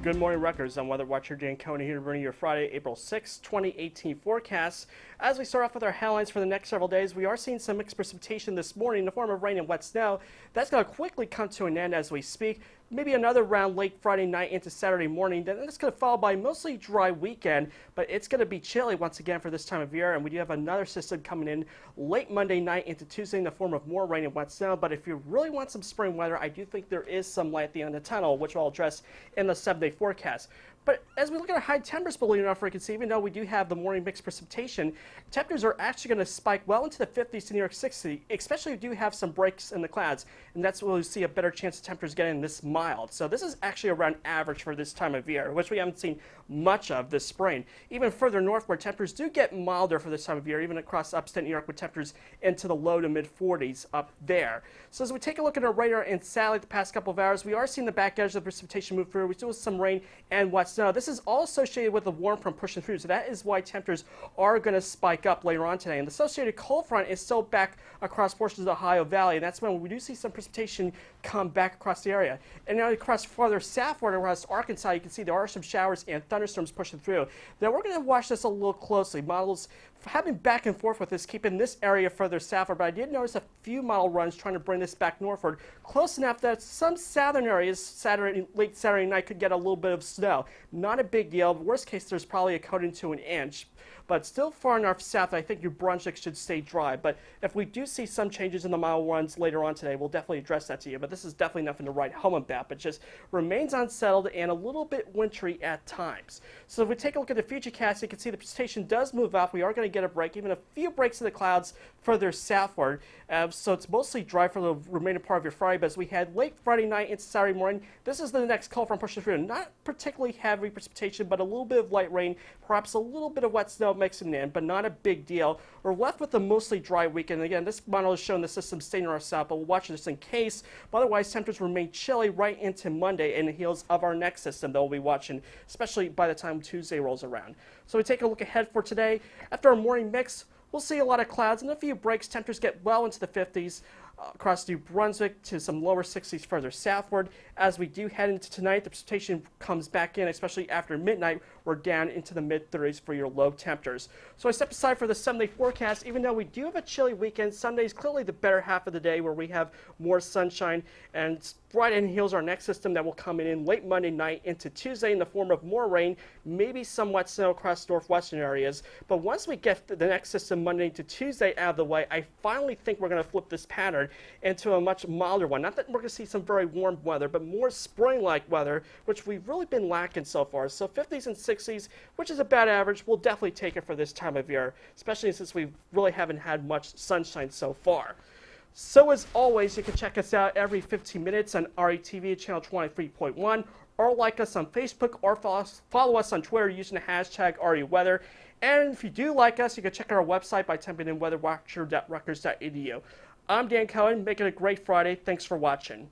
Good morning, Rutgers. I'm Weather Watcher Dan Cohen here to bring you your Friday, April 6, 2018 forecast. As we start off with our headlines for the next several days, we are seeing some mixed precipitation this morning in the form of rain and wet snow. That's going to quickly come to an end as we speak. Maybe another round late Friday night into Saturday morning. Then it's going to follow by a mostly dry weekend, but it's going to be chilly once again for this time of year. And we do have another system coming in late Monday night into Tuesday in the form of more rain and wet snow. But if you really want some spring weather, I do think there is some light at the end of the tunnel, which I'll address in the 7-day forecast. But as we look at our high temperatures, believe it or not, we can see, even though we do have the morning mixed precipitation, temperatures are actually going to spike well into the 50s to New York 60, especially if we do have some breaks in the clouds. And that's where we see a better chance of temperatures getting this mild. So this is actually around average for this time of year, which we haven't seen much of this spring. Even further north, where temperatures do get milder for this time of year, even across upstate New York, with temperatures into the low to mid 40s up there. So as we take a look at our radar and satellite the past couple of hours, we are seeing the back edge of the precipitation move through. We still have some rain and wet snow. This is all associated with the warm front pushing through, so that is why temperatures are going to spike up later on today. And the associated cold front is still back across portions of the Ohio Valley, and that's when we do see some precipitation come back across the area. And now across farther southward across Arkansas, you can see there are some showers and thunderstorms pushing through. Now we're going to watch this a little closely. Models having back and forth with this, keeping this area further southward, but I did notice a few model runs trying to bring this back northward, close enough that some southern areas late Saturday night could get a little bit of snow. Not a big deal. Worst case, there's probably a coating to an inch. But still far enough south, I think New Brunswick should stay dry. But if we do see some changes in the model runs later on today, we'll definitely address that to you. But this is definitely nothing to write home about, but just remains unsettled and a little bit wintry at times. So if we take a look at the futurecast, you can see the precipitation does move up. We are going to get a break, even a few breaks in the clouds further southward. So it's mostly dry for the remaining part of your Friday. But as we head late Friday night into Saturday morning, this is the next cold front pushing through. Not particularly heavy precipitation, but a little bit of light rain, perhaps a little bit of wet snow mixing in, but not a big deal. We're left with a mostly dry weekend. Again, this model is showing the system staying north south, but we'll watch this in case. But otherwise, temperatures remain chilly right into Monday in the heels of our next system that we'll be watching, especially by the time Tuesday rolls around. So we take a look ahead for today. After our morning mix, we'll see a lot of clouds and a few breaks. Temperatures get well into the 50s across New Brunswick to some lower 60s further southward. As we do head into tonight, the precipitation comes back in, especially after midnight. We're down into the mid-30s for your low temperatures. So I step aside for the 7-day forecast. Even though we do have a chilly weekend, Sunday is clearly the better half of the day where we have more sunshine, and right in heels our next system that will come in late Monday night into Tuesday in the form of more rain, maybe some wet snow across northwestern areas. But once we get the next system Monday to Tuesday out of the way, I finally think we're going to flip this pattern into a much milder one. Not that we're going to see some very warm weather, but more spring-like weather, which we've really been lacking so far. So 50s and 60s, which is about average, we'll definitely take it for this time of year, especially since we really haven't had much sunshine so far. So as always, you can check us out every 15 minutes on RETV channel 23.1, or like us on Facebook, or follow us on Twitter using the hashtag REWeather. And if you do like us, you can check out our website by typing in weatherwatcher.rutgers.edu. I'm Dan Cohen. Make it a great Friday. Thanks for watching.